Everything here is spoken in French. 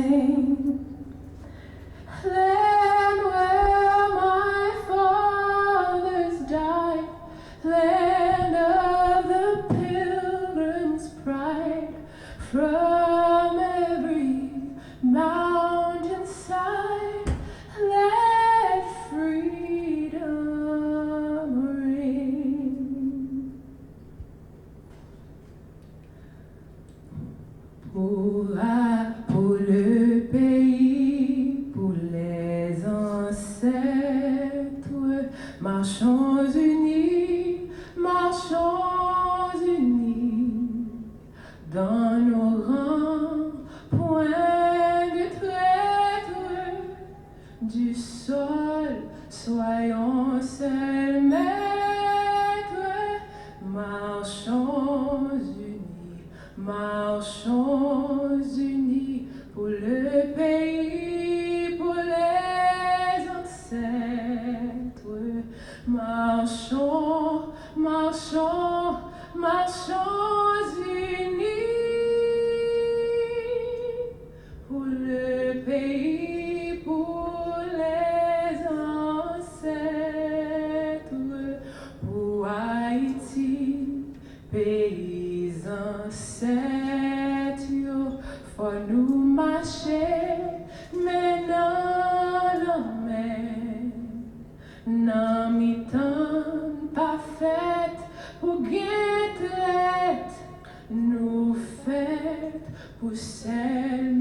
sing. Land where my fathers died, land of the pilgrim's pride, from every mountainside, let freedom ring. Pour le pays, pour les ancêtres, marchons unis, dans nos rangs, point de traître, du sol, soyons seuls maîtres, marchons unis pour le pays, pour les ancêtres. Marchons unis pour le pays, pour les ancêtres. Pour Haïti, pays ancêtres, faut nous marcher, mais non, mi-temps pas fait pour guetter, nous faites pour celle